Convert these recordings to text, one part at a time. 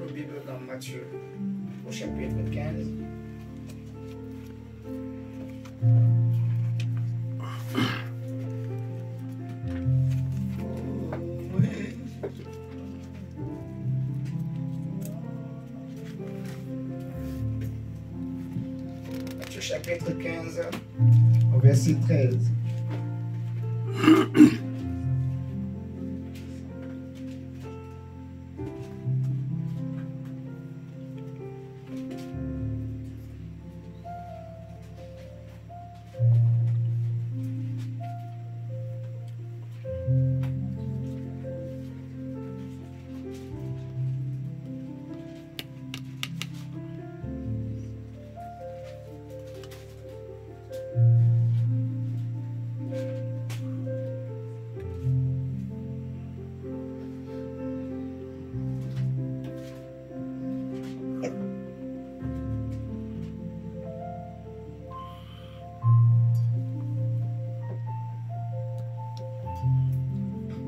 votre Bible dans Matthieu, au chapitre 15. Matthieu chapitre 15, au verset 13.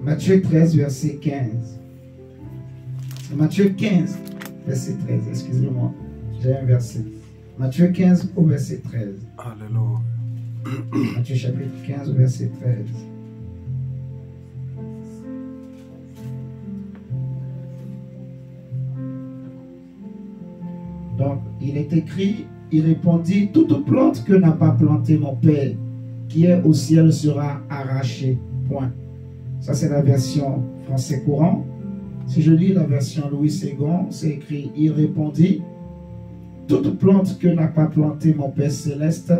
Matthieu 13, verset 15. C'est Matthieu 15, verset 13. Excusez-moi, j'ai un verset. Matthieu 15 au verset 13. Alléluia. Matthieu chapitre 15 au verset 13. Donc, il est écrit, il répondit, toute plante que n'a pas planté mon Père, qui est au ciel, sera arrachée. Point. Ça, c'est la version français courant. Si je lis la version Louis Ségon, c'est écrit, il répondit, toute plante que n'a pas planté mon Père céleste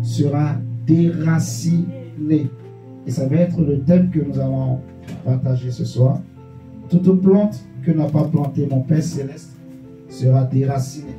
sera déracinée. Et ça va être le thème que nous allons partager ce soir. Toute plante que n'a pas planté mon Père céleste sera déracinée.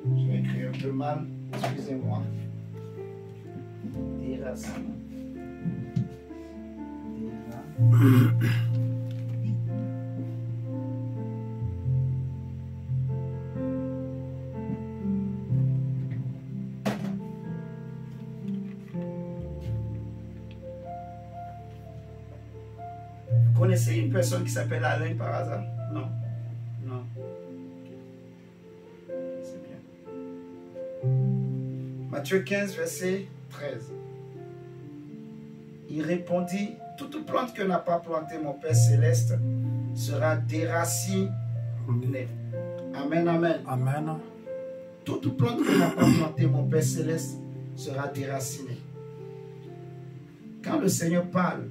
Je vais écrire un peu mal, excusez-moi. Déraciné. Vous connaissez une personne qui s'appelle Alain par hasard? Non. Non. C'est bien. Matthieu 15, verset 13. Il répondit, toute plante que n'a pas planté mon Père céleste sera déracinée. Amen, amen. Amen. Toute plante que n'a pas planté mon Père céleste sera déracinée. Quand le Seigneur parle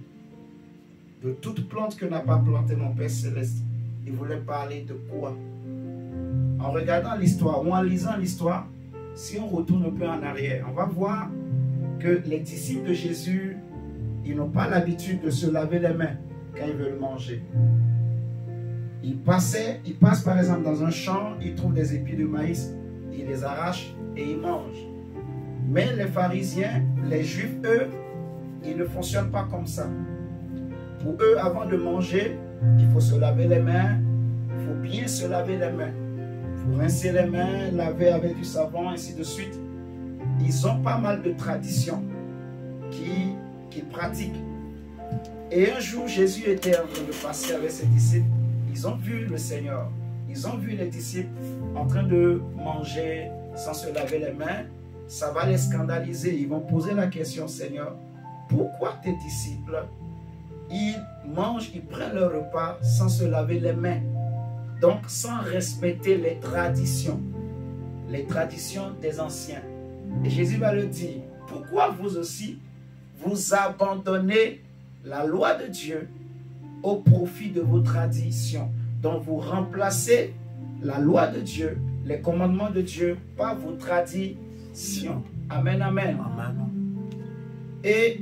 de toute plante que n'a pas planté mon Père céleste, il voulait parler de quoi? En regardant l'histoire ou en lisant l'histoire, si on retourne un peu en arrière, on va voir que les disciples de Jésus, ils n'ont pas l'habitude de se laver les mains quand ils veulent manger. Ils passent par exemple dans un champ, ils trouvent des épis de maïs, ils les arrachent et ils mangent. Mais les pharisiens, les juifs, eux, ils ne fonctionnent pas comme ça. Pour eux, avant de manger, il faut se laver les mains, il faut bien se laver les mains. Il faut rincer les mains, laver avec du savon, ainsi de suite. Ils ont pas mal de traditions qu'ils pratiquent. Et un jour, Jésus était en train de passer avec ses disciples. Ils ont vu le Seigneur. Ils ont vu les disciples en train de manger sans se laver les mains. Ça va les scandaliser. Ils vont poser la question, Seigneur, pourquoi tes disciples, ils mangent, ils prennent leur repas sans se laver les mains? Donc, sans respecter les traditions. les traditions des anciens. Et Jésus va le dire, pourquoi vous aussi, vous abandonnez la loi de Dieu au profit de vos traditions? Donc vous remplacez la loi de Dieu, les commandements de Dieu par vos traditions. Amen, amen. Amen. Et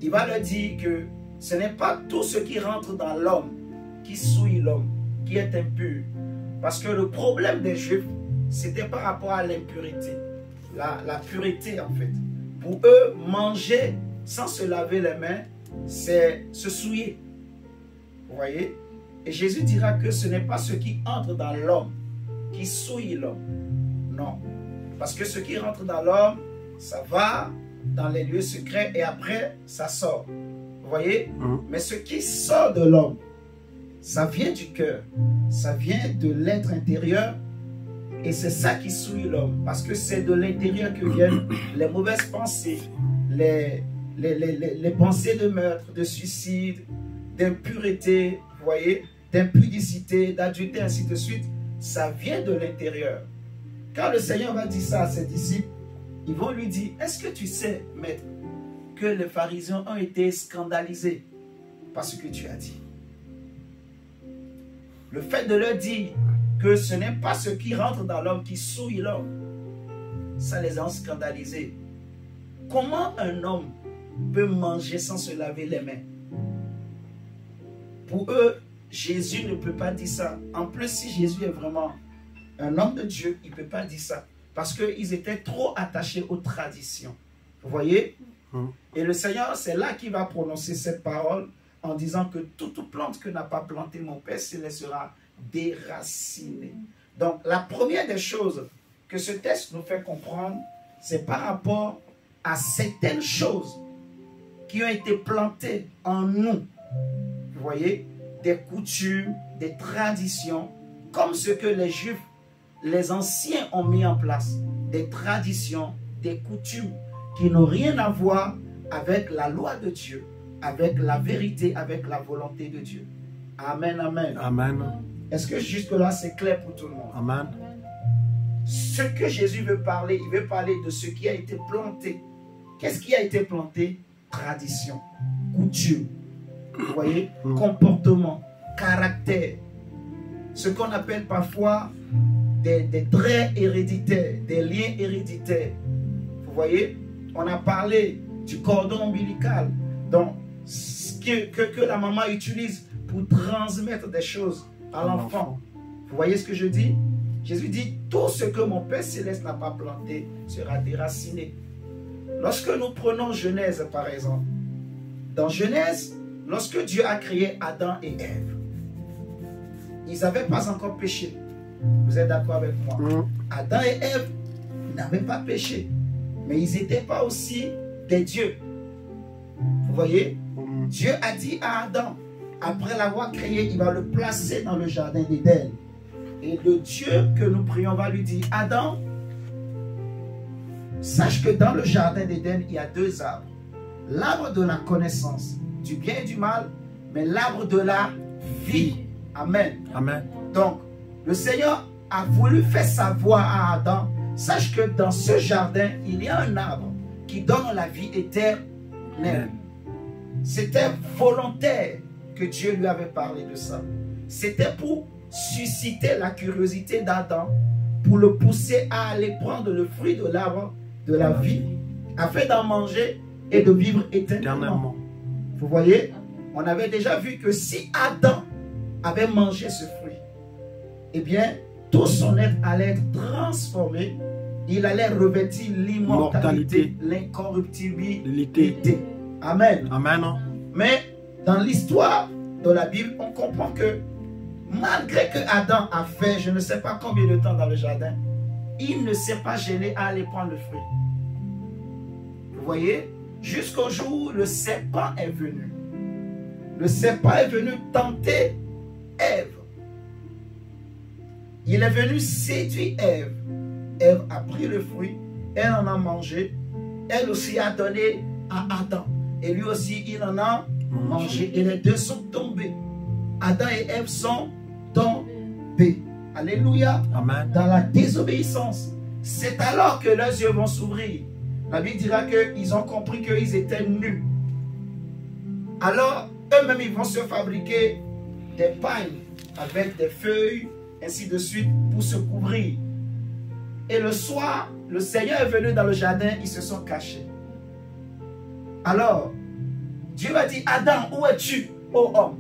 il va le dire que ce n'est pas tout ce qui rentre dans l'homme qui souille l'homme, qui est impur. Parce que le problème des Juifs, c'était par rapport à l'impurité. La pureté, en fait. Pour eux, manger sans se laver les mains, c'est se souiller. Vous voyez? Et Jésus dira que ce n'est pas ce qui entre dans l'homme qui souille l'homme. Non. Parce que ce qui rentre dans l'homme, ça va dans les lieux secrets et après, ça sort. Vous voyez? Mais ce qui sort de l'homme, ça vient du cœur. Ça vient de l'être intérieur. Et c'est ça qui souille l'homme. Parce que c'est de l'intérieur que viennent les mauvaises pensées, les pensées de meurtre, de suicide, d'impureté, vous voyez, d'impudicité, d'adultère, ainsi de suite. Ça vient de l'intérieur. Quand le Seigneur va dire ça à ses disciples, ils vont lui dire, est-ce que tu sais, maître, que les pharisiens ont été scandalisés par ce que tu as dit? Le fait de leur dire que ce n'est pas ce qui rentre dans l'homme qui souille l'homme, ça les a scandalisés. Comment un homme peut manger sans se laver les mains? Pour eux, Jésus ne peut pas dire ça. En plus, si Jésus est vraiment un homme de Dieu, il ne peut pas dire ça. Parce qu'ils étaient trop attachés aux traditions. Vous voyez? Et le Seigneur, c'est là qu'il va prononcer cette parole en disant que toute plante que n'a pas planté mon Père Céleste sera déracinée. Donc, la première des choses que ce texte nous fait comprendre, c'est par rapport à certaines choses qui ont été plantées en nous. Vous voyez? Des coutumes, des traditions, comme ce que les Juifs, les anciens ont mis en place. Des traditions, des coutumes qui n'ont rien à voir avec la loi de Dieu, avec la vérité, avec la volonté de Dieu. Amen, amen. Amen. Est-ce que jusque-là, c'est clair pour tout le monde? Amen. Ce que Jésus veut parler, il veut parler de ce qui a été planté. Qu'est-ce qui a été planté? Tradition, coutume, vous voyez, comportement, caractère. Ce qu'on appelle parfois des traits héréditaires, des liens héréditaires. Vous voyez, on a parlé du cordon ombilical, donc que la maman utilise pour transmettre des choses à l'enfant. Vous voyez ce que je dis? Jésus dit, tout ce que mon Père Céleste n'a pas planté sera déraciné. Lorsque nous prenons Genèse par exemple, dans Genèse, lorsque Dieu a créé Adam et Ève, ils n'avaient pas encore péché. Vous êtes d'accord avec moi? Adam et Ève n'avaient pas péché, mais ils n'étaient pas aussi des dieux. Vous voyez? Dieu a dit à Adam, après l'avoir créé, il va le placer dans le jardin d'Éden. Et le Dieu que nous prions va lui dire, Adam, sache que dans le jardin d'Éden, il y a deux arbres. L'arbre de la connaissance du bien et du mal, mais l'arbre de la vie. Amen. Amen. Donc, le Seigneur a voulu faire savoir à Adam, sache que dans ce jardin, il y a un arbre qui donne la vie éternelle. C'était volontaire que Dieu lui avait parlé de ça. C'était pour susciter la curiosité d'Adam, pour le pousser à aller prendre le fruit de l'arbre de la vie, afin d'en manger et de vivre éternellement. Vous voyez, on avait déjà vu que si Adam avait mangé ce fruit, eh bien, tout son être allait être transformé. Il allait revêtir l'immortalité, l'incorruptibilité. Amen. Amen. Mais dans l'histoire de la Bible, on comprend que malgré que Adam a fait je ne sais pas combien de temps dans le jardin, il ne s'est pas gêné à aller prendre le fruit. Vous voyez, jusqu'au jour où le serpent est venu. Le serpent est venu tenter Ève. Il est venu séduire Ève. Ève a pris le fruit, elle en a mangé, elle aussi a donné à Adam. Et lui aussi, il en a mangé. Et les deux sont tombés. Adam et Ève sont tombés. Alléluia. Amen. Dans la désobéissance. c'est alors que leurs yeux vont s'ouvrir. La Bible dira qu'ils ont compris qu'ils étaient nus. Alors, eux-mêmes, ils vont se fabriquer des pagnes avec des feuilles, ainsi de suite, pour se couvrir. Et le soir, le Seigneur est venu dans le jardin, ils se sont cachés. Alors, Dieu va dire, Adam, où es-tu, ô homme?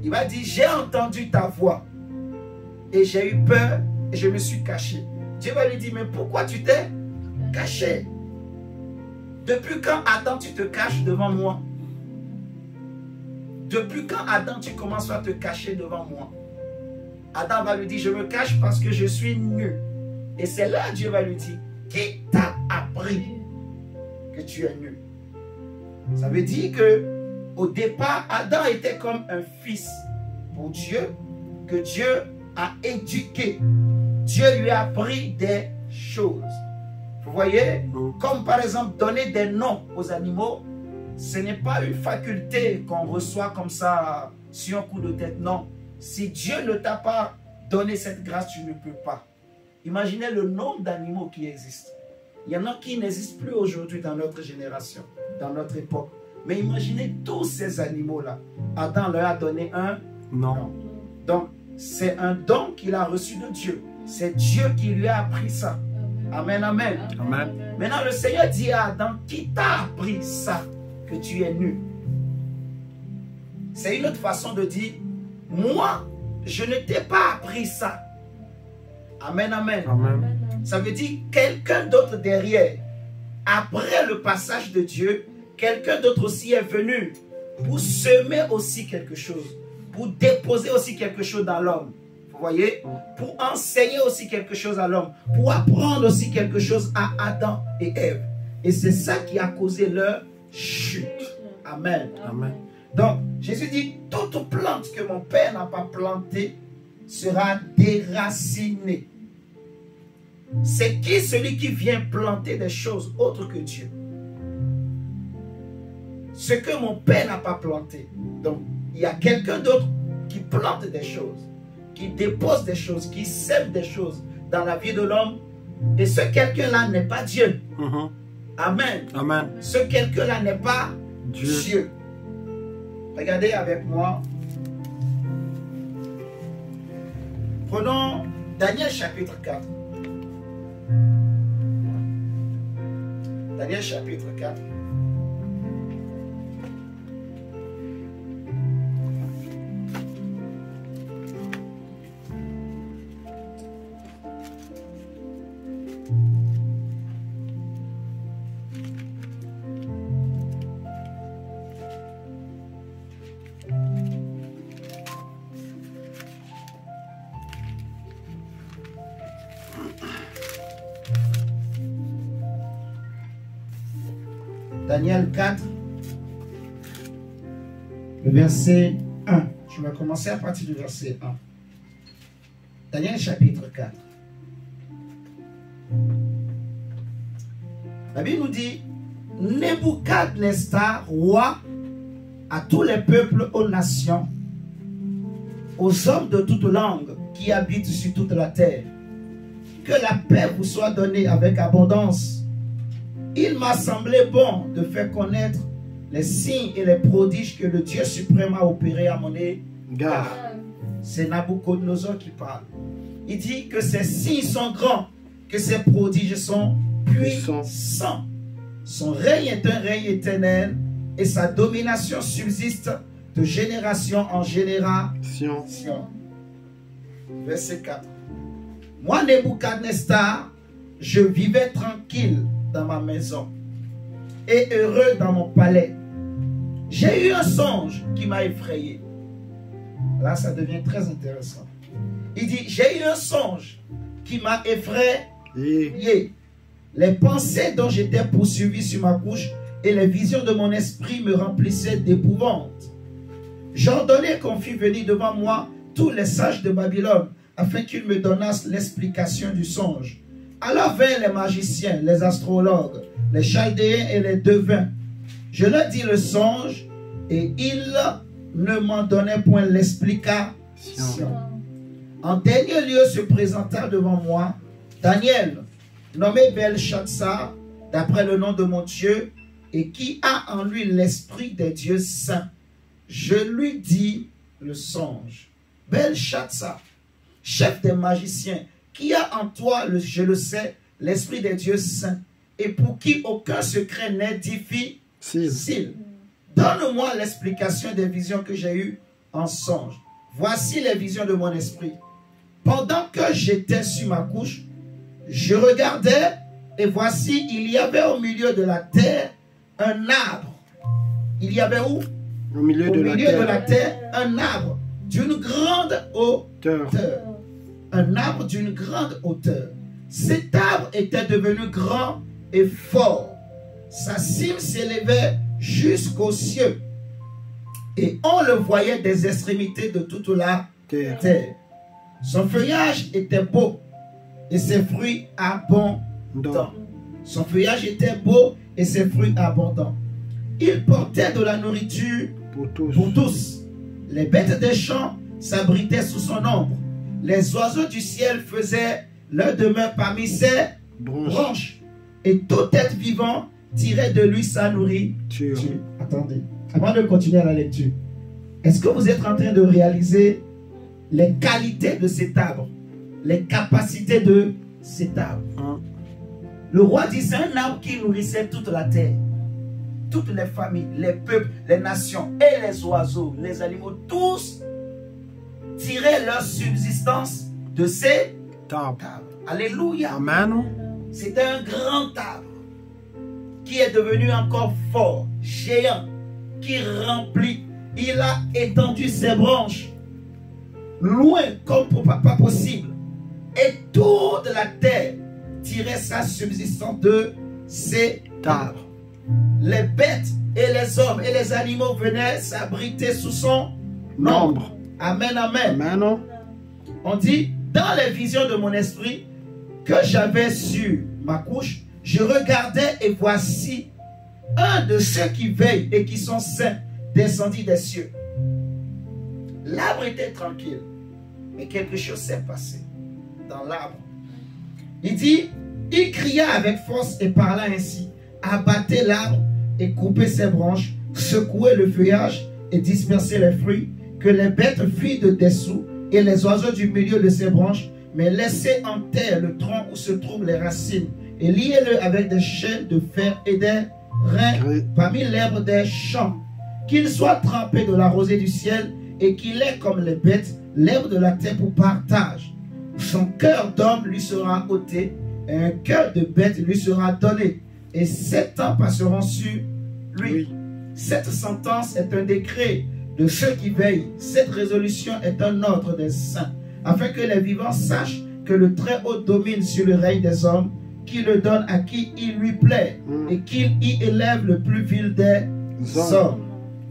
Il va dire, j'ai entendu ta voix et j'ai eu peur et je me suis caché. Dieu va lui dire, mais pourquoi tu t'es caché? Depuis quand, Adam, tu te caches devant moi? Depuis quand, Adam, tu commences à te cacher devant moi? Adam va lui dire, je me cache parce que je suis nu. Et c'est là Dieu va lui dire, qui t'a appris que tu es nu? Ça veut dire que au départ, Adam était comme un fils pour Dieu, que Dieu a éduqué. Dieu lui a appris des choses. Vous voyez, comme par exemple donner des noms aux animaux, ce n'est pas une faculté qu'on reçoit comme ça sur un coup de tête. Non, si Dieu ne t'a pas donné cette grâce, tu ne peux pas. Imaginez le nombre d'animaux qui existent. Il y en a qui n'existent plus aujourd'hui dans notre génération, dans notre époque. Mais imaginez tous ces animaux-là. Adam leur a donné un nom. Donc, c'est un don qu'il a reçu de Dieu. C'est Dieu qui lui a appris ça. Amen, amen. Amen. Maintenant, le Seigneur dit à Adam, qui t'a appris ça, que tu es nu? C'est une autre façon de dire, moi, je ne t'ai pas appris ça. Amen, amen. Amen. Ça veut dire quelqu'un d'autre derrière. Après le passage de Dieu, quelqu'un d'autre aussi est venu pour semer aussi quelque chose, pour déposer aussi quelque chose dans l'homme. Vous voyez? Pour enseigner aussi quelque chose à l'homme, pour apprendre aussi quelque chose à Adam et Ève. Et c'est ça qui a causé leur chute. Amen. Amen. Donc, Jésus dit, toute plante que mon Père n'a pas plantée sera déracinée. C'est qui celui qui vient planter des choses autres que Dieu? Ce que mon Père n'a pas planté. Donc, il y a quelqu'un d'autre qui plante des choses, qui dépose des choses, qui sème des choses dans la vie de l'homme. Et ce quelqu'un-là n'est pas Dieu. Amen. Amen. Ce quelqu'un-là n'est pas Dieu. Regardez avec moi. Prenons Daniel chapitre 4. Daniel chapitre 4. Daniel 4, le verset 1. Je vais commencer à partir du verset 1. Daniel chapitre 4. La Bible nous dit, Nebuchadnezzar, roi, à tous les peuples, aux nations, aux hommes de toute langue qui habitent sur toute la terre, que la paix vous soit donnée avec abondance. Il m'a semblé bon de faire connaître les signes et les prodiges que le Dieu suprême a opérés à mon égard. C'est Nabuchodonosor qui parle. Il dit que ces signes sont grands, que ces prodiges sont puissants. Son règne est un règne éternel et sa domination subsiste de génération en génération. Verset 4. Moi, Nebuchadnezzar, je vivais tranquille dans ma maison et heureux dans mon palais. J'ai eu un songe qui m'a effrayé. Là, ça devient très intéressant. Il dit, j'ai eu un songe qui m'a effrayé. Les pensées dont j'étais poursuivi sur ma couche et les visions de mon esprit me remplissaient d'épouvante. J'ordonnai qu'on fît venir devant moi tous les sages de Babylone afin qu'ils me donnassent l'explication du songe. Alors vinrent les magiciens, les astrologues, les chaldéens et les devins. Je leur dis le songe et ils ne m'en donnaient point l'explication. En dernier lieu se présenta devant moi Daniel, nommé Belshazzar, d'après le nom de mon Dieu, et qui a en lui l'esprit des dieux saints. Je lui dis le songe. Belshazzar, chef des magiciens, qui a en toi, je le sais, l'esprit des dieux saints, et pour qui aucun secret n'est difficile. Donne-moi l'explication des visions que j'ai eues en songe. Voici les visions de mon esprit. Pendant que j'étais sur ma couche, je regardais, et voici, il y avait au milieu de la terre un arbre. Il y avait où? Au milieu de la terre, un arbre d'une grande hauteur. Un arbre d'une grande hauteur. Cet arbre était devenu grand et fort. Sa cime s'élevait jusqu'aux cieux. Et on le voyait des extrémités de toute la terre. Son feuillage était beau et ses fruits abondants. Son feuillage était beau et ses fruits abondants. Il portait de la nourriture pour tous. Les bêtes des champs s'abritaient sous son ombre. Les oiseaux du ciel faisaient leur demeure parmi ses branches. Et tout être vivant tirait de lui sa nourriture. Attendez, avant de continuer à la lecture, est-ce que vous êtes en train de réaliser les qualités de cet arbre, les capacités de cet arbre? Le roi dit, c'est un arbre qui nourrissait toute la terre, toutes les familles, les peuples, les nations et les oiseaux, les animaux, tous tiraient leur subsistance de ces arbres. Alléluia. Amen. C'était un grand arbre qui est devenu encore fort, géant, qui remplit. Il a étendu ses branches loin comme pas possible. Et toute la terre tirait sa subsistance de cet arbre. Les bêtes et les hommes et les animaux venaient s'abriter sous son ombre. Amen, amen. Amen. On dit, dans les visions de mon esprit que j'avais sur ma couche, je regardais et voici un de ceux qui veillent et qui sont saints descendit des cieux. L'arbre était tranquille, mais quelque chose s'est passé dans l'arbre. Il dit, il cria avec force et parla ainsi, abattez l'arbre et coupez ses branches, secouez le feuillage et dispersez les fruits, que les bêtes fuient de dessous et les oiseaux du milieu de ses branches, mais laissez en terre le tronc où se trouvent les racines et liez-le avec des chaînes de fer et des reins parmi l'herbe des champs, qu'il soit trempé de la rosée du ciel et qu'il ait comme les bêtes l'herbe de la terre pour partage. Son cœur d'homme lui sera ôté et un cœur de bête lui sera donné, et 7 ans passeront sur lui. Cette sentence est un décret de ceux qui veillent. Cette résolution est un ordre des saints, afin que les vivants sachent que le Très-Haut domine sur le règne des hommes, qu'il le donne à qui il lui plaît, et qu'il y élève le plus vil des hommes.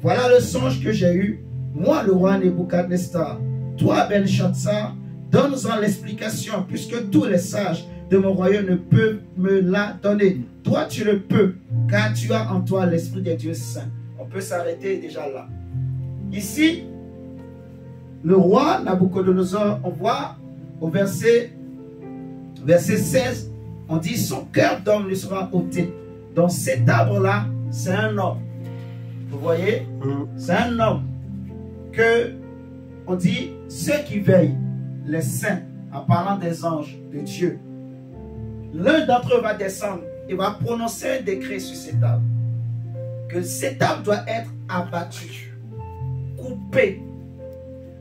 Voilà le songe que j'ai eu, moi le roi Nebuchadnezzar. Toi, Belshazzar, donne-en l'explication, puisque tous les sages de mon royaume ne peuvent me la donner. Toi, tu le peux, car tu as en toi l'esprit des dieux saints. On peut s'arrêter déjà là. Ici, le roi Nabuchodonosor, on voit au verset 16, on dit son cœur d'homme lui sera ôté. Donc cet arbre-là, c'est un homme. Vous voyez? C'est un homme que on dit ceux qui veillent, les saints, en parlant des anges de Dieu. L'un d'entre eux va descendre et va prononcer un décret sur cet arbre. Que cet arbre doit être abattu, coupé.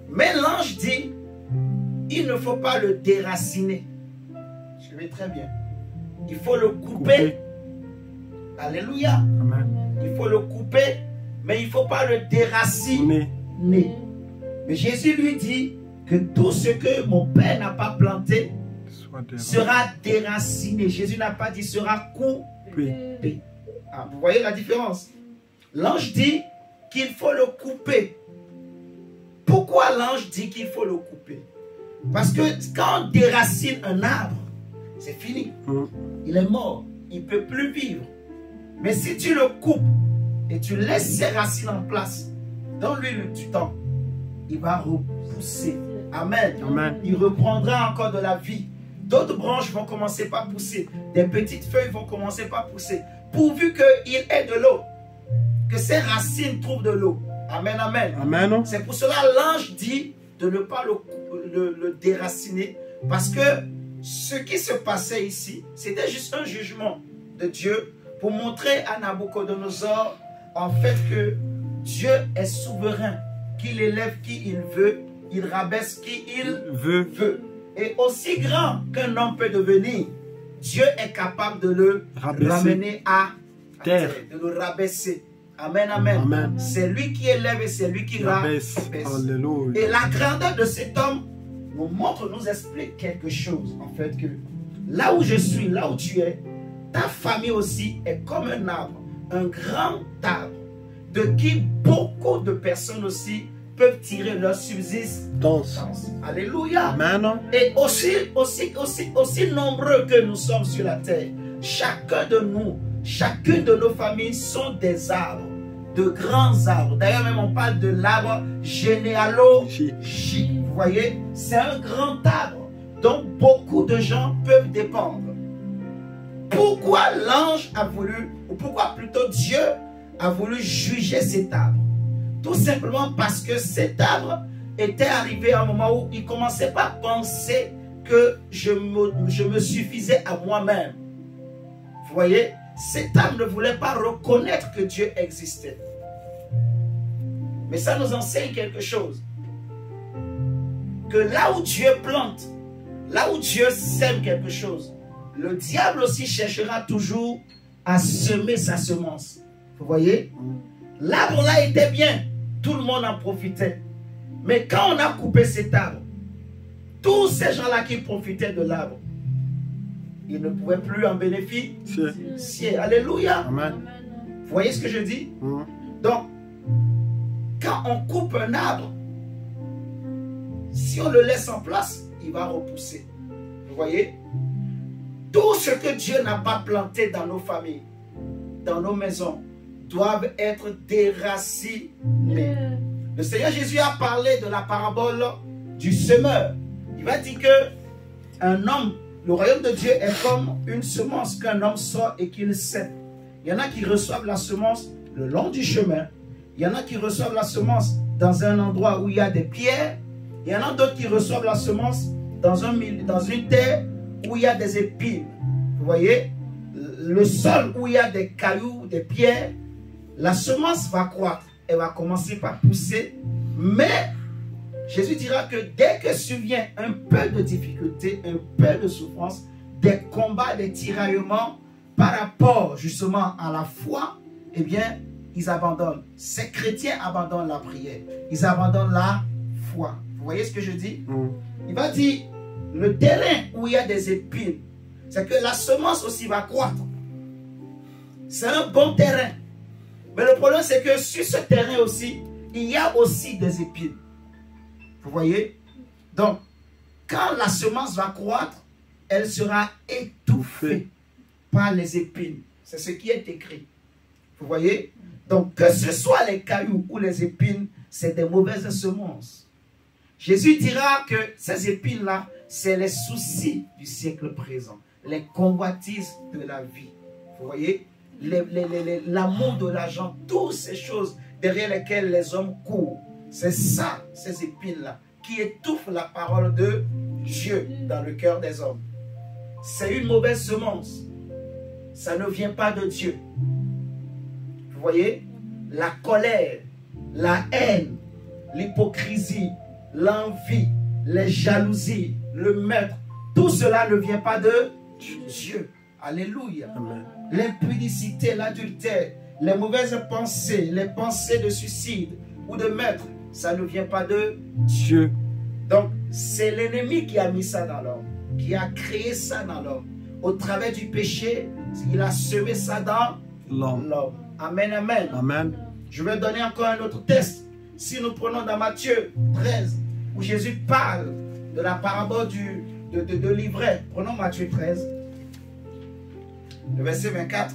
Mais l'ange dit, il ne faut pas le déraciner. Je vais très bien. Il faut le couper. Alléluia. Amen. Il faut le couper, mais il ne faut pas le déraciner. Mais Jésus lui dit que tout ce que mon Père n'a pas planté sera déraciné. Jésus n'a pas dit sera coupé. Ah, vous voyez la différence? L'ange dit qu'il faut le couper. Pourquoi l'ange dit qu'il faut le couper? Parce que quand on déracine un arbre, c'est fini. Il est mort. Il ne peut plus vivre. Mais si tu le coupes et tu laisses ses racines en place, donne-lui du temps, il va repousser. Amen. Amen. Il reprendra encore de la vie. d'autres branches vont commencer par pousser, des petites feuilles vont commencer par pousser, pourvu qu'il ait de l'eau, que ses racines trouvent de l'eau. Amen, amen. Amen. C'est pour cela l'ange dit de ne pas le déraciner, parce que ce qui se passait ici, c'était juste un jugement de Dieu pour montrer à Nabucodonosor en fait que Dieu est souverain, qu'il élève qui il veut, il rabaisse qui il veut. Et aussi grand qu'un homme peut devenir, Dieu est capable de le ramener à terre, de le rabaisser. Amen, amen. Amen. C'est lui qui élève et c'est lui qui rabaisse. Alléluia. Et la grandeur de cet homme nous montre, nous explique quelque chose. En fait, que là où je suis, là où tu es, ta famille aussi est comme un arbre, un grand arbre, de qui beaucoup de personnes aussi peuvent tirer leur subsistance. Alléluia. Amen. Et aussi nombreux que nous sommes sur la terre, chacun de nous, chacune de nos familles sont des arbres, de grands arbres. D'ailleurs, même on parle de l'arbre généalogique. Vous voyez, c'est un grand arbre dont beaucoup de gens peuvent dépendre. Pourquoi l'ange a voulu, ou pourquoi plutôt Dieu a voulu juger cet arbre? Tout simplement parce que cet arbre était arrivé à un moment où il ne commençait pas à penser que je me suffisais à moi-même. Vous voyez, cet arbre ne voulait pas reconnaître que Dieu existait. Mais ça nous enseigne quelque chose. Que là où Dieu plante, là où Dieu sème quelque chose, le diable aussi cherchera toujours à semer sa semence. Vous voyez? L'arbre là était bien. Tout le monde en profitait. Mais quand on a coupé cet arbre, tous ces gens-là qui profitaient de l'arbre, ils ne pouvaient plus en bénéficier. Alléluia. Amen. Vous voyez ce que je dis? Donc, quand on coupe un arbre, si on le laisse en place, il va repousser. Vous voyez? Tout ce que Dieu n'a pas planté dans nos familles, dans nos maisons, doivent être déracinés. Le Seigneur Jésus a parlé de la parabole du semeur. Il va dire que un homme, le royaume de Dieu est comme une semence qu'un homme sort et qu'il sème. Il y en a qui reçoivent la semence le long du chemin. Il y en a qui reçoivent la semence dans un endroit où il y a des pierres. Il y en a d'autres qui reçoivent la semence dans une terre où il y a des épines. Vous voyez, le sol où il y a des cailloux, des pierres, la semence va croître. Elle va commencer par pousser. Mais Jésus dira que dès que survient un peu de difficulté, un peu de souffrance, des combats, des tiraillements par rapport justement à la foi, eh bien, ils abandonnent. Ces chrétiens abandonnent la prière. Ils abandonnent la foi. Vous voyez ce que je dis? Il va dire, le terrain où il y a des épines, c'est que la semence aussi va croître. C'est un bon terrain. Mais le problème, c'est que sur ce terrain aussi, il y a aussi des épines. Vous voyez? Donc, quand la semence va croître, elle sera étouffée par les épines. C'est ce qui est écrit. Vous voyez? Donc, que ce soit les cailloux ou les épines, c'est des mauvaises semences. Jésus dira que ces épines-là, c'est les soucis du siècle présent, les convoitises de la vie. Vous voyez? L'amour de l'argent, toutes ces choses derrière lesquelles les hommes courent. C'est ça, ces épines-là, qui étouffent la parole de Dieu dans le cœur des hommes. C'est une mauvaise semence. Ça ne vient pas de Dieu. Vous voyez? La colère, la haine, l'hypocrisie, l'envie, les jalousies, le meurtre, tout cela ne vient pas de Dieu. Alléluia. L'impudicité, l'adultère, les mauvaises pensées, les pensées de suicide ou de meurtre, ça ne vient pas de Dieu. Donc, c'est l'ennemi qui a mis ça dans l'homme, qui a créé ça dans l'homme. Au travers du péché, il a semé ça dans l'homme. Amen, amen. Amen. Je vais donner encore un autre test. Si nous prenons dans Matthieu 13, où Jésus parle de la parabole de l'ivraie. Prenons Matthieu 13. Le verset 24.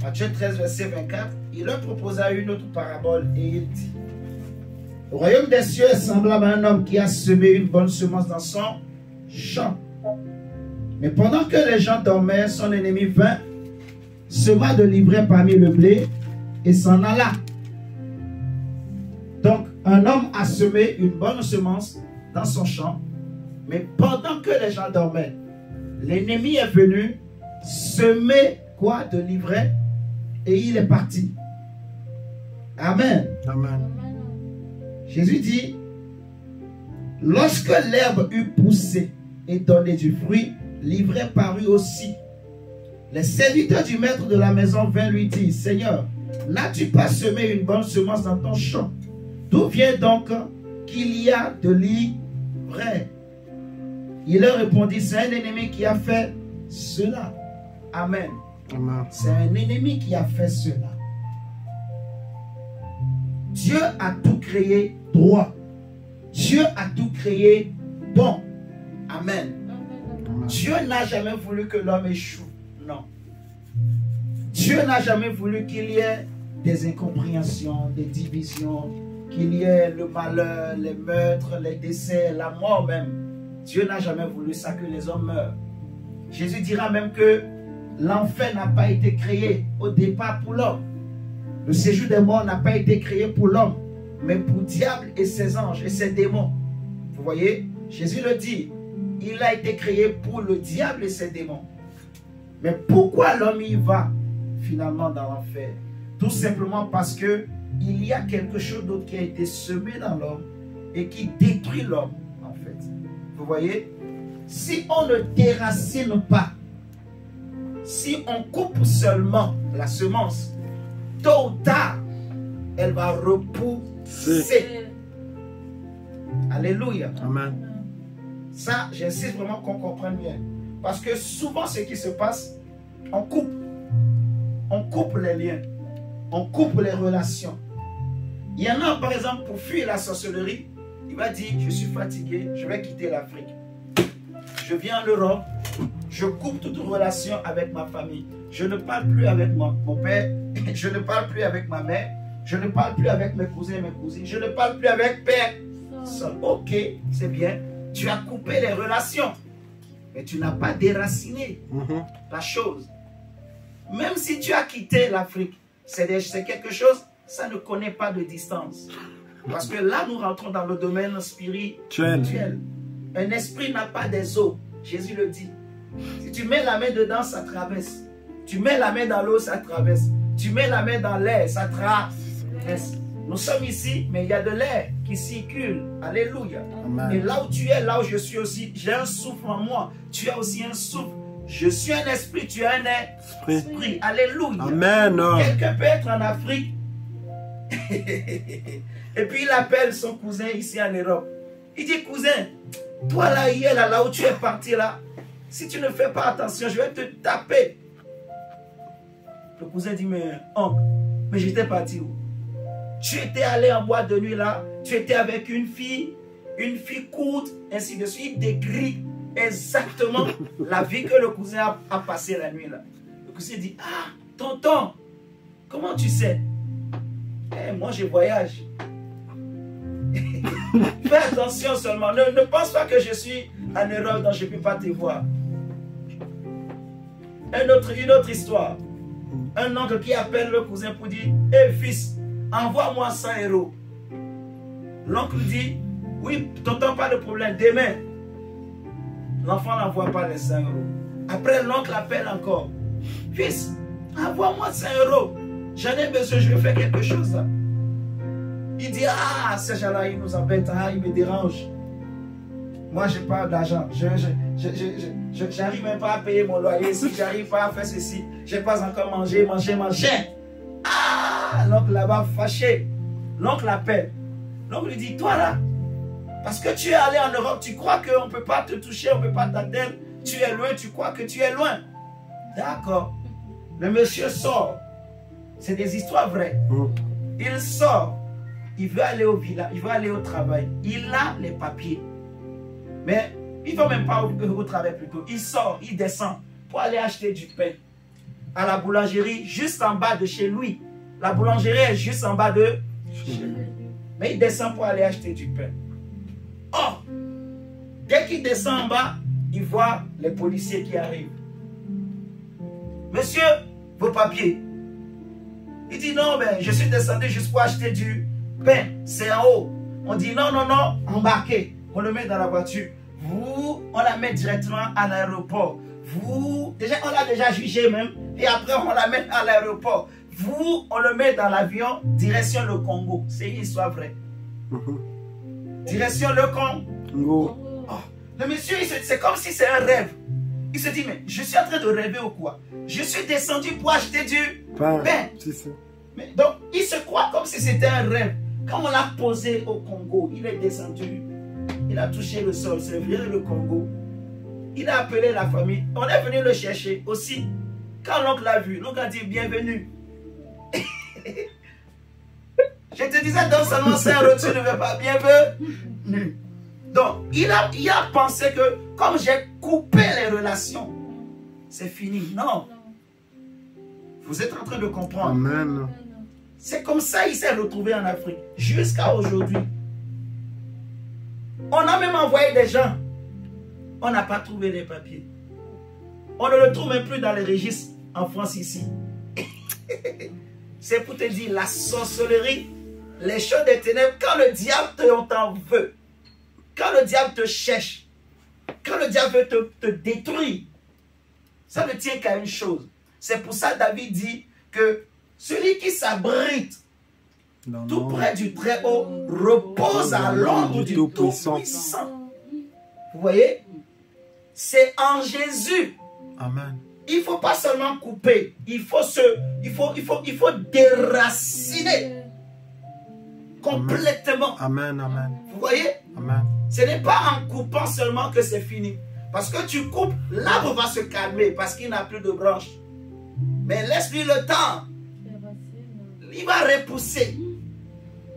Matthieu 13, verset 24, il leur proposa une autre parabole et il dit: le royaume des cieux est semblable à un homme qui a semé une bonne semence dans son champ. Mais pendant que les gens dormaient, son ennemi vint, sema de l'ivraie parmi le blé et s'en alla. Donc, un homme a semé une bonne semence dans son champ, mais pendant que les gens dormaient, l'ennemi est venu semer quoi? De l'ivraie, et il est parti. Amen. Amen. Jésus dit: lorsque l'herbe eut poussé et donné du fruit, l'ivraie parut aussi. Les serviteurs du maître de la maison vinrent lui dire: Seigneur, n'as-tu pas semé une bonne semence dans ton champ? D'où vient donc qu'il y a de l'ivraie? Il leur répondit: c'est un ennemi qui a fait cela. Amen. Amen. C'est un ennemi qui a fait cela. Dieu a tout créé droit. Dieu a tout créé bon. Amen. Amen. Dieu n'a jamais voulu que l'homme échoue. Non. Dieu n'a jamais voulu qu'il y ait des incompréhensions, des divisions, qu'il y ait le malheur, les meurtres, les décès, la mort même. Dieu n'a jamais voulu ça, que les hommes meurent. Jésus dira même que l'enfer n'a pas été créé au départ pour l'homme. Le séjour des morts n'a pas été créé pour l'homme, mais pour le diable et ses anges et ses démons. Vous voyez, Jésus le dit, il a été créé pour le diable et ses démons. Mais pourquoi l'homme y va finalement dans l'enfer? Tout simplement parce que il y a quelque chose d'autre qui a été semé dans l'homme et qui détruit l'homme, en fait. Vous voyez, si on ne déracine pas, si on coupe seulement la semence, tôt ou tard, elle va repousser. Alléluia. Amen. Ça, j'insiste vraiment qu'on comprenne bien. Parce que souvent, ce qui se passe, on coupe les liens, on coupe les relations. Il y en a, par exemple, pour fuir la sorcellerie, il va dire: je suis fatigué, je vais quitter l'Afrique. Je viens en Europe, je coupe toute relation avec ma famille. Je ne parle plus avec mon père, je ne parle plus avec ma mère, je ne parle plus avec mes cousins et mes cousines, je ne parle plus avec père. Ok, c'est bien, tu as coupé les relations, mais tu n'as pas déraciné la chose. Même si tu as quitté l'Afrique, c'est quelque chose, ça ne connaît pas de distance. Parce que là, nous rentrons dans le domaine spirituel. Un esprit n'a pas des os. Jésus le dit. Si tu mets la main dedans, ça traverse. Tu mets la main dans l'eau, ça traverse. Tu mets la main dans l'air, ça traverse. Nous sommes ici, mais il y a de l'air qui circule. Alléluia. Amen. Et là où tu es, là où je suis aussi, j'ai un souffle en moi. Tu as aussi un souffle. Je suis un esprit, tu es un esprit. Alléluia. Amen. Quelqu'un peut être en Afrique et puis il appelle son cousin ici en Europe. Il dit: cousin, toi là, hier, là où tu es parti là, si tu ne fais pas attention, je vais te taper. Le cousin dit: mais oncle, mais j'étais parti où? Tu étais allé en boîte de nuit là, tu étais avec une fille courte, ainsi de suite. Il décrit exactement la vie que le cousin a passé la nuit là. Le cousin dit: ah, tonton, comment tu sais? Eh, moi je voyage. Fais attention seulement. Ne pense pas que je suis en Europe donc je ne peux pas te voir. Une autre histoire. Un oncle qui appelle le cousin pour dire: hé fils, envoie-moi 100 €. L'oncle dit: oui, tonton, pas de problème, demain. L'enfant n'envoie pas les 100 €. Après, l'oncle appelle encore: fils, envoie-moi 100 €. J'en ai besoin, je vais faire quelque chose là. Il dit: ah, ces gens-là, ils nous embêtent, ah, ils me dérangent. Moi, je n'ai pas d'argent. Je n'arrive même pas à payer mon loyer. Si je n'arrive pas à faire ceci, je n'ai pas encore mangé. Ah, l'oncle là-bas fâché. L'oncle appelle. L'oncle lui dit: toi là, parce que tu es allé en Europe, tu crois qu'on ne peut pas te toucher, on ne peut pas t'atteindre. Tu es loin, tu crois que tu es loin. D'accord. Le monsieur sort. C'est des histoires vraies. Il sort. Il veut aller au village, il veut aller au travail. Il a les papiers. Mais il ne va même pas au travail plutôt. Il sort, il descend pour aller acheter du pain. à la boulangerie juste en bas de chez lui. La boulangerie est juste en bas de chez lui. Mais il descend pour aller acheter du pain. Or, dès qu'il descend en bas, il voit les policiers qui arrivent. Monsieur, vos papiers. Il dit non, mais je suis descendu juste pour acheter du pain. C'est en haut. On dit non, non, non, embarquez. On le met dans la voiture. Vous, on la met directement à l'aéroport. Vous, déjà, on l'a déjà jugé même. Et après, on la met à l'aéroport. Vous, on le met dans l'avion, direction le Congo. C'est une histoire vraie. Direction le Congo. Oh, le monsieur, c'est comme si c'est un rêve. Il se dit, mais je suis en train de rêver ou quoi? Je suis descendu pour acheter du pain. Mais donc, il se croit comme si c'était un rêve. Quand on l'a posé au Congo, il est descendu. Il a touché le sol, c'est le Congo. Il a appelé la famille. On est venu le chercher aussi. Quand l'oncle l'a vu, l'oncle a dit bienvenue. Je te disais donc seulement c'est un retour, ne veux pas bienvenue. Donc, il a pensé que comme j'ai coupé les relations, c'est fini. Non. Vous êtes en train de comprendre. Amen. C'est comme ça qu'il s'est retrouvé en Afrique. Jusqu'à aujourd'hui. On a même envoyé des gens. On n'a pas trouvé les papiers. On ne le trouve même plus dans les registres en France ici. C'est pour te dire la sorcellerie, les choses des ténèbres, quand le diable t'en veut, quand le diable te cherche, quand le diable veut te détruire, ça ne tient qu'à une chose. C'est pour ça que David dit que celui qui s'abrite tout près du Très-Haut repose à l'ombre du Tout-Puissant. Vous voyez? C'est en Jésus. Amen. Il ne faut pas seulement couper, il faut déraciner complètement. Amen, amen. Vous voyez? Amen. Ce n'est pas en coupant seulement que c'est fini. Parce que tu coupes, l'arbre va se calmer parce qu'il n'a plus de branches. Mais laisse-lui le temps. Il va repousser.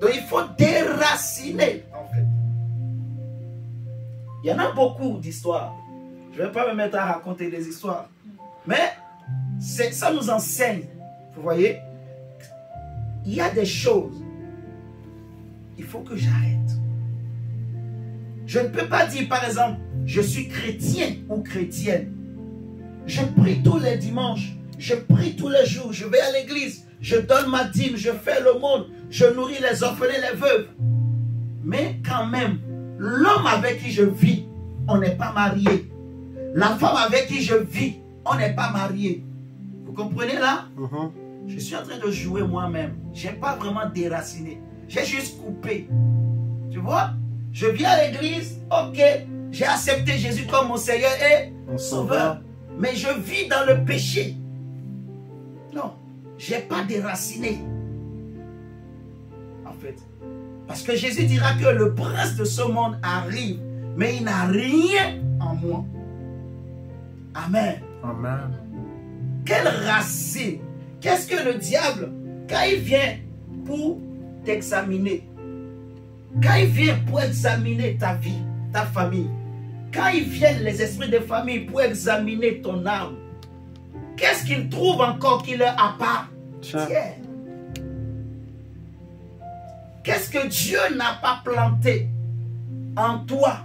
Donc il faut déraciner, en fait. Il y en a beaucoup d'histoires. Je ne vais pas me mettre à raconter des histoires. Mais ça nous enseigne. Vous voyez? Il y a des choses. Il faut que j'arrête. Je ne peux pas dire, par exemple, je suis chrétien ou chrétienne. Je prie tous les dimanches. Je prie tous les jours. Je vais à l'église. Je donne ma dîme. Je fais l'aumône. Je nourris les orphelins, les veuves. Mais quand même, l'homme avec qui je vis, on n'est pas marié. La femme avec qui je vis, on n'est pas marié. Vous comprenez là? Je suis en train de jouer moi-même. Je n'ai pas vraiment déraciné. J'ai juste coupé. Tu vois? Je viens à l'église, ok. J'ai accepté Jésus comme mon Seigneur et mon Sauveur. Mais je vis dans le péché. Non, je n'ai pas déraciné. En fait. Parce que Jésus dira que le prince de ce monde arrive, mais il n'a rien en moi. Amen. Amen. Quelle racine. Qu'est-ce que le diable, quand il vient pour t'examiner, quand il vient pour examiner ta vie, ta famille, quand ils viennent les esprits de famille pour examiner ton âme, qu'est-ce qu'ils trouvent encore qui leur appartient? Qu'est-ce que Dieu n'a pas planté en toi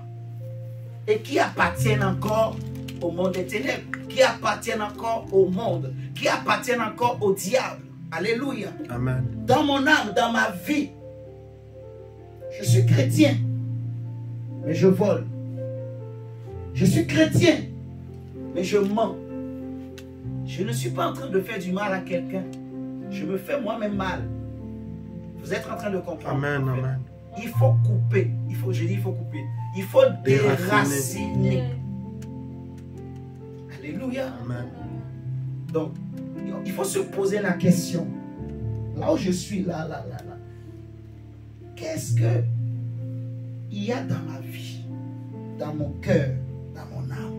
et qui appartient encore au monde des ténèbres, qui appartiennent encore au monde, qui appartiennent encore au diable. Alléluia. Amen. Dans mon âme, dans ma vie, je suis chrétien, mais je vole. Je suis chrétien, mais je mens. Je ne suis pas en train de faire du mal à quelqu'un. Je me fais moi-même mal. Vous êtes en train de comprendre. Amen, amen. Il faut couper. Je dis il faut couper. Il faut déraciner. Alléluia. Amen. Donc, il faut se poser la question. Là où je suis, là. Qu'est-ce que il y a dans ma vie, dans mon cœur, dans mon âme,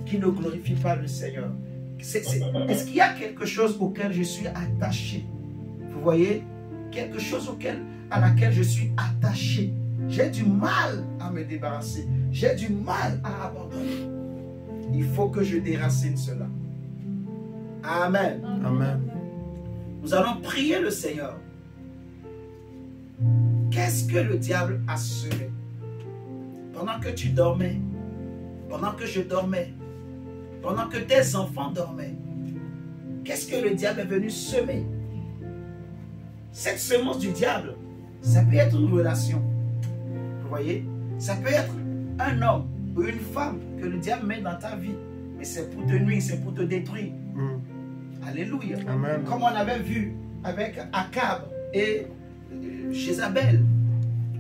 qui ne glorifie pas le Seigneur? Est-ce qu'il y a quelque chose auquel je suis attaché? Vous voyez? Quelque chose à laquelle je suis attaché. J'ai du mal à me débarrasser. J'ai du mal à abandonner. Il faut que je déracine cela. Amen. Amen. Nous allons prier le Seigneur. Qu'est-ce que le diable a semé? Pendant que tu dormais, pendant que je dormais, pendant que tes enfants dormaient, qu'est-ce que le diable est venu semer? Cette semence du diable, ça peut être une relation. Vous voyez? Ça peut être un homme ou une femme que le diable met dans ta vie. Mais c'est pour te nuire, c'est pour te détruire. Alléluia. Amen. Comme on avait vu avec Akab et Jézabel.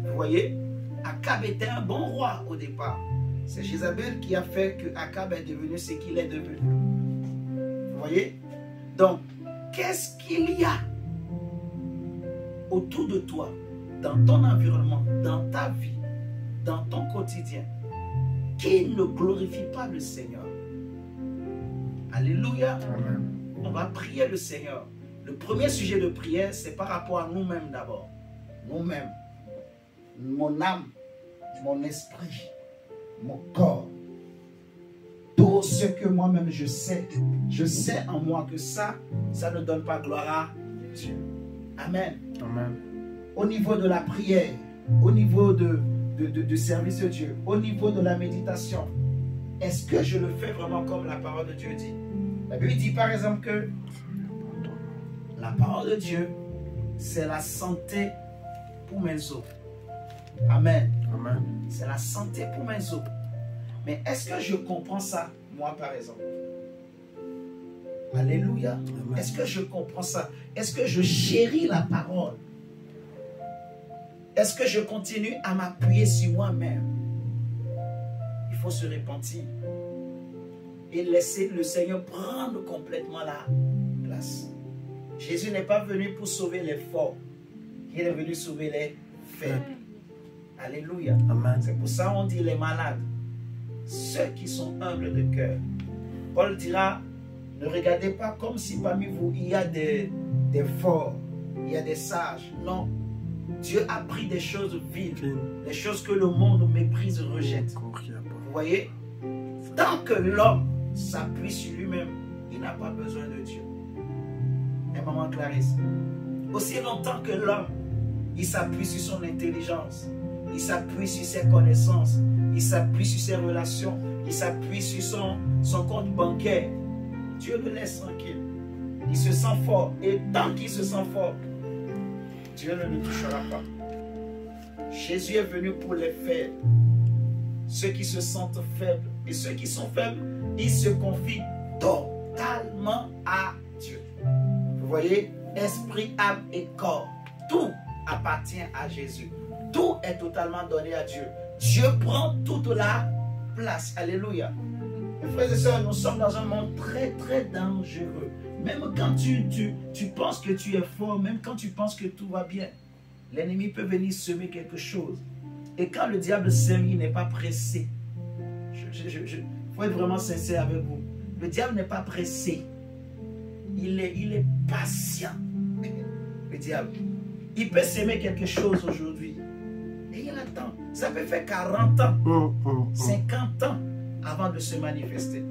Vous voyez? Akab était un bon roi au départ. C'est Jézabel qui a fait que Akab est devenu ce qu'il est devenu. Vous voyez? Donc, qu'est-ce qu'il y a autour de toi, dans ton environnement, dans ta vie, dans ton quotidien, qui ne glorifie pas le Seigneur? Alléluia. Amen. On va prier le Seigneur. Le premier sujet de prière, c'est par rapport à nous-mêmes d'abord. Nous-mêmes. Mon âme, mon esprit, mon corps. Tout ce que moi-même je sais en moi que ça ne donne pas gloire à Dieu. Amen. Amen. Au niveau de la prière, au niveau du service de Dieu, au niveau de la méditation, est-ce que je le fais vraiment comme la parole de Dieu dit? La Bible dit par exemple que la parole de Dieu, c'est la santé pour mes os. Amen. Amen. C'est la santé pour mes os. Mais est-ce que je comprends ça, moi par exemple? Alléluia. Est-ce que je comprends ça? Est-ce que je chéris la parole? Est-ce que je continue à m'appuyer sur moi-même? Il faut se repentir et laisser le Seigneur prendre complètement la place. Jésus n'est pas venu pour sauver les forts. Il est venu sauver les faibles. Alléluia. Amen. C'est pour ça qu'on dit les malades, ceux qui sont humbles de cœur. Paul dira, ne regardez pas comme si parmi vous il y a des forts, il y a des sages. Non. Dieu a pris des choses viles, des choses que le monde méprise, rejette. Vous voyez? Tant que l'homme s'appuie sur lui-même, il n'a pas besoin de Dieu. Et maman Clarisse, aussi longtemps que l'homme, il s'appuie sur son intelligence, il s'appuie sur ses connaissances, il s'appuie sur ses relations, il s'appuie sur son compte bancaire, Dieu le laisse tranquille. Il se sent fort. Et tant qu'il se sent fort, Dieu ne le touchera pas. Jésus est venu pour les faibles. Ceux qui se sentent faibles. Et ceux qui sont faibles, ils se confient totalement à Dieu. Vous voyez, esprit, âme et corps. Tout appartient à Jésus. Tout est totalement donné à Dieu. Dieu prend toute la place. Alléluia. Mes frères et sœurs, nous sommes dans un monde très très dangereux. Même quand tu penses que tu es fort, même quand tu penses que tout va bien, l'ennemi peut venir semer quelque chose. Et quand le diable sème, il n'est pas pressé. Il faut être vraiment sincère avec vous. Le diable n'est pas pressé. Il est patient. Le diable. Il peut s'aimer quelque chose aujourd'hui. Et il attend. Ça peut faire 40 ans, 50 ans avant de se manifester.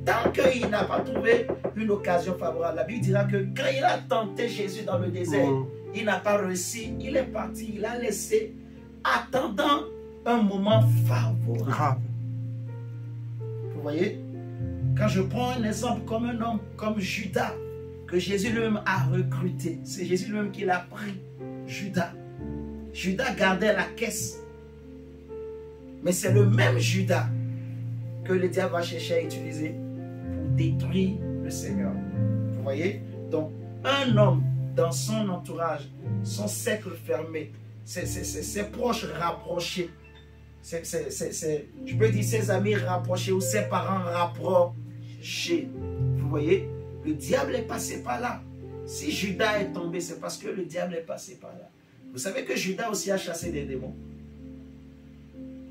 Tant qu'il n'a pas trouvé une occasion favorable, la Bible dira que quand il a tenté Jésus dans le désert, il n'a pas réussi, il est parti, il a laissé, attendant un moment favorable. Vous voyez? Quand je prends un exemple comme un homme, comme Judas, que Jésus lui-même a recruté, c'est Jésus lui-même qui l'a pris, Judas. Judas gardait la caisse. Mais c'est le même Judas que le diable va chercher à utiliser pour détruire le Seigneur. Vous voyez? Donc, un homme dans son entourage, son cercle fermé, ses proches rapprochés, je peux dire ses amis rapprochés ou ses parents rapprochés. Vous voyez? Le diable est passé par là. Si Judas est tombé, c'est parce que le diable est passé par là. Vous savez que Judas aussi a chassé des démons.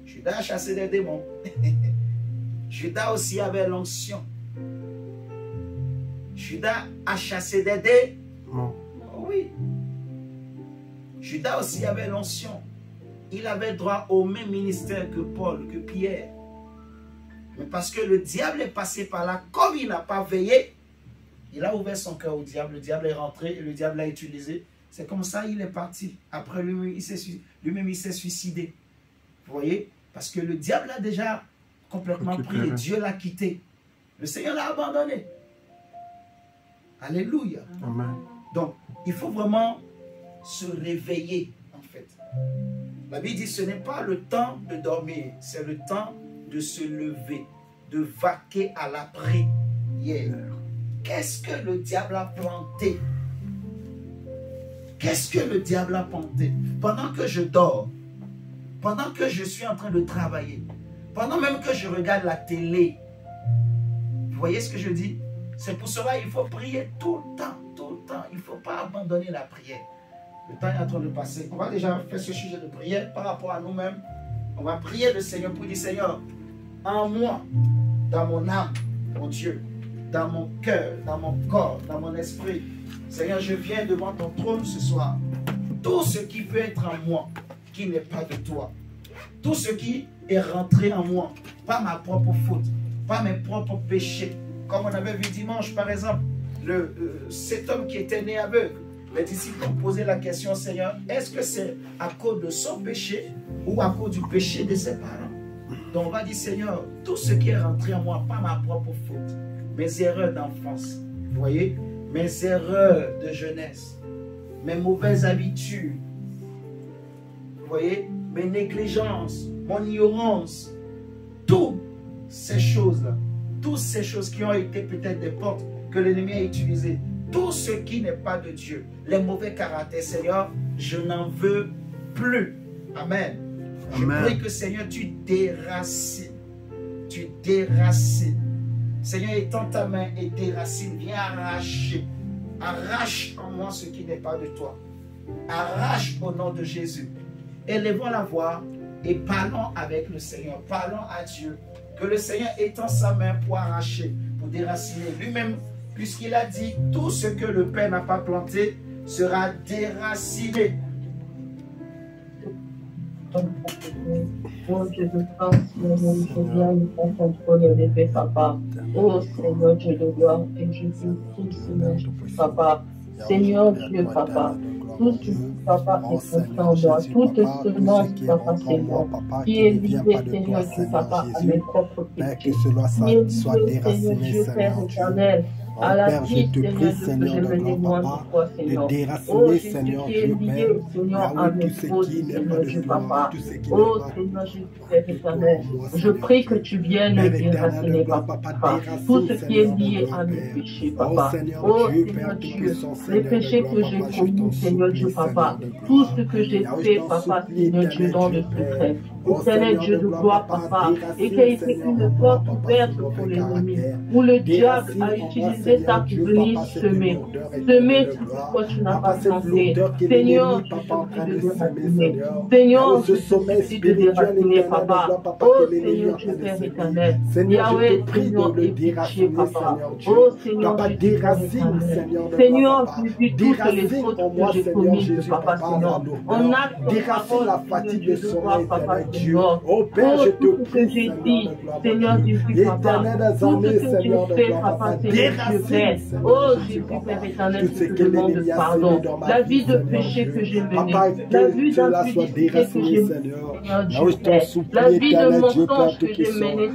Judas a chassé des démons. Judas aussi avait l'onction. Judas a chassé des démons. Oh oui. Judas aussi avait l'onction. Il avait droit au même ministère que Paul, que Pierre. Mais parce que le diable est passé par là, comme il n'a pas veillé, Il a ouvert son cœur au diable, le diable est rentré et le diable l'a utilisé. C'est comme ça il est parti. Après lui-même, il s'est suicidé. Vous voyez? Parce que le diable a déjà complètement pris et Dieu l'a quitté. Le Seigneur l'a abandonné. Alléluia. Amen. Donc, il faut vraiment se réveiller, en fait. La Bible dit, ce n'est pas le temps de dormir, c'est le temps de se lever, de vaquer à la prière. Qu'est-ce que le diable a planté? Qu'est-ce que le diable a planté? Pendant que je dors, pendant que je suis en train de travailler, pendant même que je regarde la télé, vous voyez ce que je dis? C'est pour cela qu'il faut prier tout le temps, tout le temps. Il ne faut pas abandonner la prière. Le temps est en train de passer. On va déjà faire ce sujet de prière par rapport à nous-mêmes. On va prier le Seigneur pour dire, Seigneur, en moi, dans mon âme, mon Dieu, dans mon cœur, dans mon corps, dans mon esprit, Seigneur, je viens devant ton trône ce soir. Tout ce qui peut être en moi, qui n'est pas de toi, tout ce qui est rentré en moi, pas ma propre faute, pas mes propres péchés, comme on avait vu dimanche, par exemple, cet homme qui était né aveugle, les disciples ont posé la question, Seigneur, est-ce que c'est à cause de son péché ou à cause du péché de ses parents? Donc on va dire, Seigneur, tout ce qui est rentré en moi, pas ma propre faute, mes erreurs d'enfance, vous voyez, mes erreurs de jeunesse, mes mauvaises habitudes, vous voyez, mes négligences, mon ignorance, toutes ces choses-là, toutes ces choses qui ont été peut-être des portes que l'ennemi a utilisées, tout ce qui n'est pas de Dieu, les mauvais caractères, Seigneur, je n'en veux plus. Amen. Je prie que, Seigneur, tu déracines. Tu déracines. Seigneur, étends ta main et déracine. Viens arracher. Arrache en moi ce qui n'est pas de toi. Arrache au nom de Jésus. Élevons la voix et parlons avec le Seigneur. Parlons à Dieu. Que le Seigneur étend sa main pour arracher, pour déraciner. Lui-même, puisqu'il a dit, tout ce que le Père n'a pas planté sera déraciné. Oh Dieu de France, je viens nous prendre contrôle et lever, papa. Oh Seigneur Dieu de gloire, et je vous prie, Seigneur Dieu, papa. Seigneur Dieu, papa. Tout ce qui, papa, est confiant en moi, toute semence, papa, Seigneur, qui est liée, Seigneur Dieu, papa, à mes propres péchés, qui est liée, Seigneur Dieu, Père éternel, à la vie, Seigneur Dieu, que je me dévoile pour toi, Seigneur. Oh Jésus, qui est lié, Seigneur, à mes fautes, Seigneur Dieu, papa. Oh Seigneur Jésus, Père éternel, je prie que tu viennes déraciner, papa, tout ce qui est lié à mes péchés, papa. Oh Seigneur Dieu, les péchés que j'ai commis, Seigneur Dieu, papa, tout ce que j'ai fait, papa, Seigneur Dieu, dans le secret. Éternel Dieu de gloire, papa, et qui a été une porte ouverte pour l'ennemi, où le diable a utilisé ça pour venir semer ce pourquoi tu n'as pas planté. Seigneur, je te prie de déraciner. Seigneur, je te prie de déraciner, papa. Oh Seigneur, Dieu Père éternel, Yahweh, Seigneur, et pitié, papa. Oh Seigneur, Dieu Père éternel, Seigneur, depuis toutes les fautes que j'ai commises, papa, Seigneur, on a déracine la fatigue de son papa, Seigneur. Oh Père, je te tout ce que j'ai dit, Seigneur Jésus, papa, tout ce que tu fais, papa, Seigneur Dieu Père, oh Jésus, Père éternel, je te demande pardon. La vie de péché que j'ai menée, la vie d'impudicité que j'ai menée, Seigneur Dieu Père, la vie de mensonge que j'ai menée,